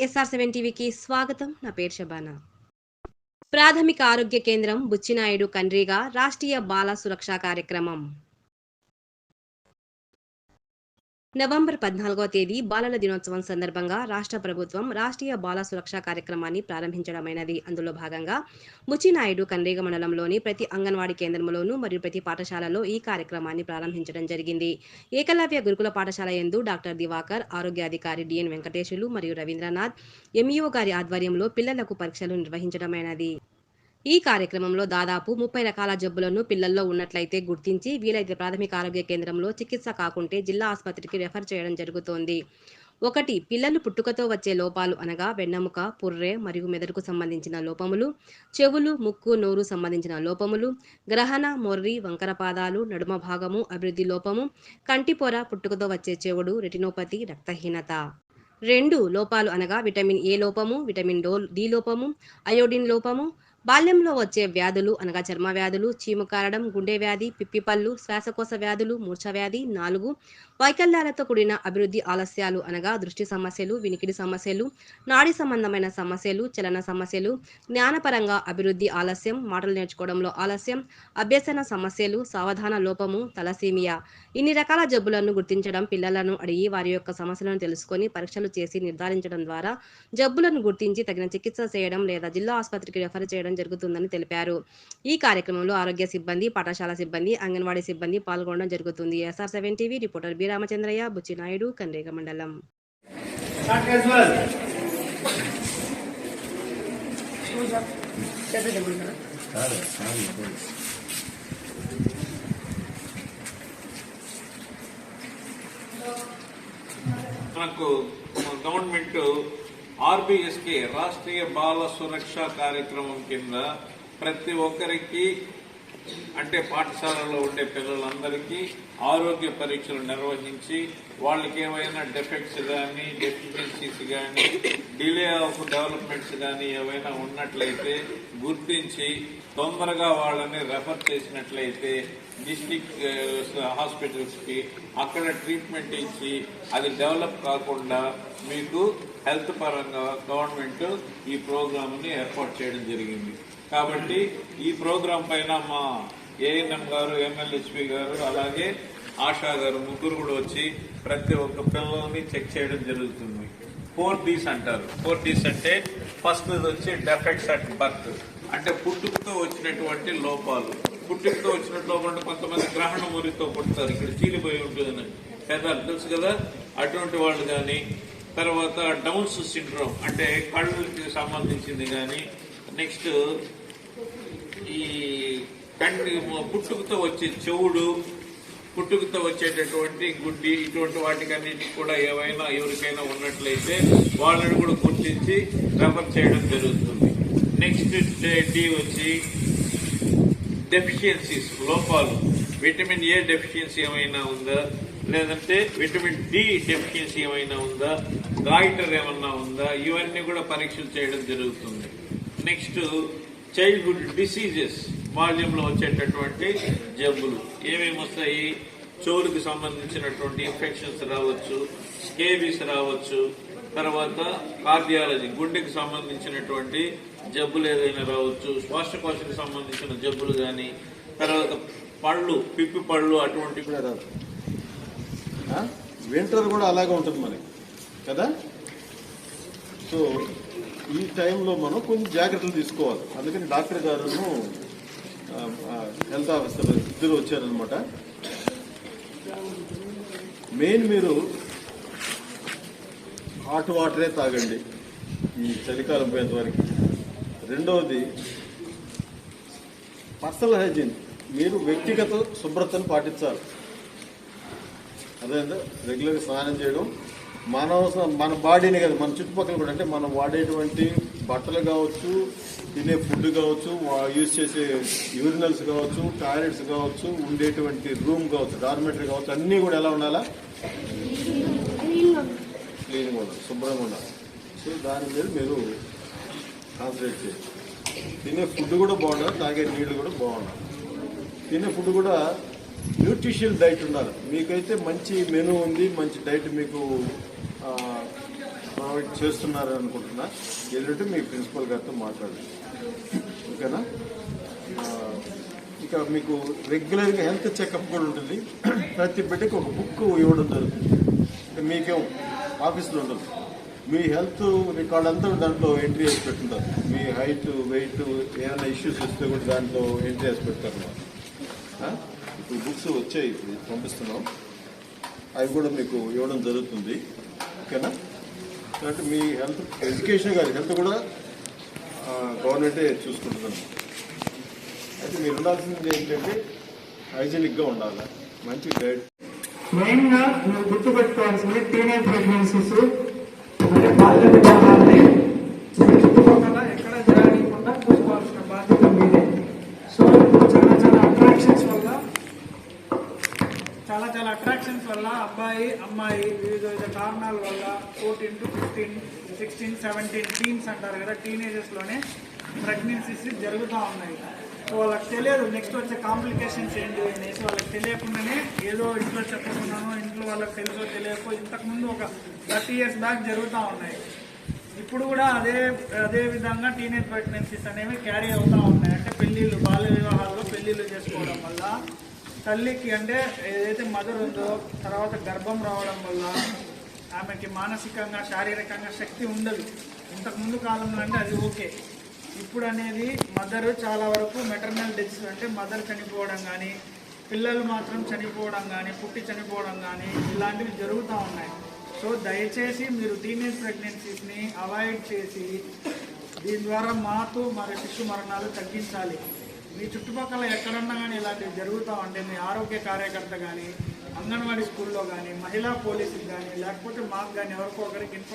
SR7 టీవీకి స్వాగతం. నా పేరు శబానా. ప్రాథమిక ఆరోగ్య కేంద్రం బుచ్చినాయుడు కండ్రిగా రాష్ట్రీయ బాల సురక్ష కార్యక్రమం. నవంబర్ 14వ తేదీ బాలల దినోత్సవం సందర్భంగా రాష్ట్ర ప్రభుత్వం రాష్ట్రీయ బాల సురక్ష కార్యక్రమాన్ని ప్రారంభించడమైనది. అందులో భాగంగా బుచ్చినాయుడు కండ్రిగ మండలంలోని ప్రతి అంగన్వాడీ కేంద్రంలోనూ మరియు ప్రతి పాఠశాలలో ఈ కార్యక్రమాన్ని ప్రారంభించడం జరిగింది. ఏకలవ్య గురుకుల పాఠశాల యందు డాక్టర్ దివాకర్, ఆరోగ్యాధికారి డిఎన్ వెంకటేశులు మరియు రవీంద్రనాథ్ ఎంఈఓ గారి ఆధ్వర్యంలో పిల్లలకు పరీక్షలు నిర్వహించడమైనది. ఈ కార్యక్రమంలో దాదాపు 30 రకాల జబ్బులను పిల్లల్లో ఉన్నట్లయితే గుర్తించి వీలైతే ప్రాథమిక ఆరోగ్య కేంద్రంలో చికిత్స కాకుంటే జిల్లా ఆసుపత్రికి రెఫర్ చేయడం జరుగుతోంది. 1. పిల్లలు పుట్టుకతో వచ్చే లోపాలు అనగా వెన్నెముక, పుర్రె మరియు మెదడుకు సంబంధించిన లోపములు, చెవులు, ముక్కు, నోరు సంబంధించిన లోపములు, గ్రహణ, మొర్రి, వంకర పాదాలు, నడుమ భాగము, అభివృద్ధి లోపము, కంటిపొర, పుట్టుకతో వచ్చే చెవుడు, రెటినోపతి, రక్తహీనత. 2. లోపాలు అనగా విటమిన్ ఏ లోపము, విటమిన్ డి లోపము, అయోడిన్ లోపము, బాల్యంలో వచ్చే వ్యాధులు అనగా చర్మ వ్యాధులు, చీము కారడం, గుండె వ్యాధి, పిప్పిపళ్ళు, శ్వాసకోశ వ్యాధులు, మూర్ఛ వ్యాధి. 4. వైకల్యాలతో కూడిన అభివృద్ధి ఆలస్యాలు అనగా దృష్టి సమస్యలు, వినికిడి సమస్యలు, నాడీ సంబంధమైన సమస్యలు, చలన సమస్యలు, జ్ఞానపరంగా అభివృద్ధి ఆలస్యం, మాటలు నేర్చుకోవడంలో ఆలస్యం, అభ్యసన సమస్యలు, సావధాన లోపము, తలసీమియా. ఇన్ని రకాల జబ్బులను గుర్తించడం, పిల్లలను అడిగి వారి యొక్క సమస్యలను తెలుసుకొని పరీక్షలు చేసి నిర్ధారించడం ద్వారా జబ్బులను గుర్తించి తగిన చికిత్స చేయడం లేదా జిల్లా ఆసుపత్రికి రెఫర్ చేయడం జరుగుతుందని తెలిపారు. ఈ కార్యక్రమంలో ఆరోగ్య సిబ్బంది, పాఠశాల సిబ్బంది, అంగన్వాడీ సిబ్బంది పాల్గొనడం జరుగుతుంది. SR7 TV reporter B Ramachandraiah, Buchinaidu, Kandriga మండలం. మనకు గవర్నమెంట్ ఆర్బీఎస్కే రాష్ట్రీయ బాల సురక్ష కార్యక్రమం కింద ప్రతి ఒక్కరికి అంటే పాఠశాలలో ఉండే పిల్లలందరికీ ఆరోగ్య పరీక్షలు నిర్వహించి వాళ్ళకి ఏవైనా డెఫెక్ట్స్ కానీ డెఫిషియన్సీస్ కానీ డిలే ఆఫ్ డెవలప్మెంట్స్ కానీ ఏవైనా ఉన్నట్లయితే గుర్తించి తొందరగా వాళ్ళని రెఫర్ చేసినట్లయితే డిస్ట్రిక్ట్ హాస్పిటల్స్కి అక్కడ ట్రీట్మెంట్ ఇచ్చి అది డెవలప్ కాకుండా మీకు హెల్త్ పరంగా గవర్నమెంట్ ఈ ప్రోగ్రామ్ని ఏర్పాటు చేయడం జరిగింది. కాబట్టి ఈ ప్రోగ్రాం పైన మా ఏఎన్ఎం గారు, MLHP గారు, అలాగే ఆశా గారు ముగ్గురు కూడా వచ్చి ప్రతి ఒక్క పిల్లల్ని చెక్ చేయడం జరుగుతుంది. 4 Ds అంటారు. 4 Ds అంటే ఫస్ట్ వచ్చి డెఫెక్ట్స్ అట్ బర్త్, అంటే పుట్టుకతో వచ్చినటువంటి లోపాలు. పుట్టుకతో వచ్చినట్టు లోపాలు కొంతమంది గ్రహణ మురితో పుడతారు, ఇక్కడ చీలిపోయి ఉంటుంది పెద్దలు తెలుసు కదా, అటువంటి వాళ్ళు కానీ, తర్వాత డౌన్స్ సిండ్రోమ్ అంటే కళ్ళకి సంబంధించింది కానీ, నెక్స్ట్ ఈ పుట్టుకతో వచ్చే చెవుడు, పుట్టుకతో వచ్చేటటువంటి గుడ్డి, ఇటువంటి వాటికన్నిటికి కూడా ఏవైనా ఎవరికైనా ఉన్నట్లయితే వాళ్ళని కూడా గుర్తించి రెఫర్ చేయడం జరుగుతుంది. నెక్స్ట్ డి వచ్చి డెఫిషియన్సీస్, లోపాలు. విటమిన్ ఏ డెఫిషియన్సీ ఏమైనా ఉందా, లేదంటే విటమిన్ డి డెఫిషియన్సీ ఏమైనా ఉందా, గాయిటర్ ఏమన్నా ఉందా, ఇవన్నీ కూడా పరీక్షలు చేయడం జరుగుతుంది. నెక్స్ట్ చైల్డ్హుడ్ డిసీజెస్, బాల్యంలో వచ్చేటటువంటి జబ్బులు ఏమేమి వస్తాయి, చెవులకు సంబంధించినటువంటి ఇన్ఫెక్షన్స్ రావచ్చు, స్కేబీస్ రావచ్చు, తర్వాత కార్డియాలజీ గుండెకి సంబంధించినటువంటి జబ్బులు ఏదైనా రావచ్చు, శ్వాసకోశకు సంబంధించిన జబ్బులు కానీ, తర్వాత పళ్ళు, పిప్పి పళ్ళు అటువంటివి కూడా రావు. వింటర్ కూడా అలాగే ఉంటుంది మనకి కదా. సో ఈ టైంలో మనం కొంచెం జాగ్రత్తలు తీసుకోవాలి. అందుకని డాక్టర్ గారు హెల్త్ ఆఫీసర్ ఇద్దరు వచ్చారనమాట. మెయిన్ మీరు హాట్ వాటరే తాగండి ఈ చలికాలం పోయేంత వరకు. రెండవది పర్సనల్ హైజీన్, మీరు వ్యక్తిగత శుభ్రతను పాటించాలి. అదే రెగ్యులర్గా స్నానం చేయడం, మన బాడీని కదా, మన చుట్టుపక్కల కూడా, అంటే మనం వాడేటువంటి బట్టలు కావచ్చు, తినే ఫుడ్ కావచ్చు, యూజ్ చేసే యూరినల్స్ కావచ్చు, టాయిలెట్స్ కావచ్చు, ఉండేటువంటి రూమ్ కావచ్చు, డార్మెటరీ కావచ్చు, అన్నీ కూడా ఎలా ఉండాలా, క్లీన్గా ఉండాలి, శుభ్రంగా ఉండాలి. సో దాని మీద మీరు కాన్సన్ట్రేట్ చేయండి. తినే ఫుడ్ కూడా బాగుండాలి, తాగే నీళ్ళు కూడా బాగుండాలి. తినే ఫుడ్ కూడా న్యూట్రిషియల్ డైట్ ఉండాలి. మీకైతే మంచి మెనూ ఉంది, మంచి డైట్ మీకు ప్రొవైడ్ చేస్తున్నారని అనుకుంటున్నా. ఏంటంటే మీ ప్రిన్సిపల్ గారితో మాట్లాడండి, ఓకేనా? ఇక మీకు రెగ్యులర్గా హెల్త్ చెకప్ కూడా ఉంటుంది. ప్రతి బిడ్డకి ఒక బుక్ ఇవ్వడం జరుగుతుంది. మీకేం ఆఫీస్లో ఉండదు, మీ హెల్త్ రికార్డ్ అంతా దాంట్లో ఎంట్రీ చేసి పెట్టుంటారు. మీ హైట్, వెయిట్, ఏమైనా ఇష్యూస్ వస్తే కూడా దాంట్లో ఎంట్రీ చేసి పెడతారు. ఇప్పుడు బుక్స్ వచ్చాయి, ఇప్పుడు పంపిస్తున్నాం, అవి కూడా మీకు ఇవ్వడం జరుగుతుంది, ఓకేనా? కాబట్టి మీ హెల్త్, ఎడ్యుకేషన్ కాదు, హెల్త్ కూడా గవర్నమెంటే చూసుకుంటున్నాను. అయితే మీరు ఉండాల్సింది ఏంటంటే హైజీనిక్గా ఉండాలి, మంచి గైడ్. మెయిన్గా మీరు గుర్తుపెట్టుకోవాల్సింది టీనేజ్ ప్రెగ్నెన్సీస్, అంటే బాల్య వివాహాన్ని మీ చుట్టుపక్కల ఎక్కడ జరగకుండా చూసుకోవాల్సిన బాధ్యత మీదే. సో ఇప్పుడు చాలా అట్రాక్షన్స్ వల్ల అబ్బాయి అమ్మాయి వివిధ కారణాల వల్ల 14 to 15, 16, 17 టీన్స్ అంటారు కదా, టీనేజెస్లోనే ప్రెగ్నెన్సీస్ జరుగుతూ ఉన్నాయి. సో వాళ్ళకి తెలియదు నెక్స్ట్ వచ్చే కాంప్లికేషన్స్ ఏంటి అనేసి. వాళ్ళకి తెలియకుండానే ఏదో ఇంట్లో చెప్పకున్నాను, ఇంట్లో వాళ్ళకి తెలుసో తెలియకో ఇంతకుముందు ఒక 30 years బ్యాక్ జరుగుతూ ఉన్నాయి. ఇప్పుడు కూడా అదే విధంగా టీనేజ్ ప్రెగ్నెన్సీస్ అనేవి క్యారీ అవుతూ ఉన్నాయి. అంటే పెళ్ళిళ్ళు, బాల్య వివాహాల్లో పెళ్ళిళ్ళు చేసుకోవడం వల్ల తల్లికి, అంటే ఏదైతే మదర్ ఉందో, తర్వాత గర్భం రావడం వల్ల ఆమెకి మానసికంగా, శారీరకంగా శక్తి ఉండదు. ఇంతకుముందు కాలంలో అంటే అది ఓకే. ఇప్పుడు అనేది మదర్ చాలా వరకు మెటర్నల్ డెత్స్, అంటే మదర్ చనిపోవడం కానీ, పిల్లలు మాత్రం చనిపోవడం కానీ, పుట్టి చనిపోవడం కానీ ఇలాంటివి జరుగుతూ ఉన్నాయి. సో దయచేసి మీరు టీనేజ్ ప్రెగ్నెన్సీస్ని అవాయిడ్ చేసి దీని ద్వారా మాతృ మరియు శిశు మరణాలు తగ్గించాలి. మీ చుట్టుపక్కల ఎక్కడన్నా కానీ ఇలాంటివి జరుగుతూ ఉంటే మీ ఆరోగ్య కార్యకర్త కానీ, అంగన్వాడీ స్కూల్లో కానీ, మహిళా పోలీసులు కానీ, లేకపోతే మాకు కానీ ఎవరికో ఒకరికి ఇన్ఫర్మేషన్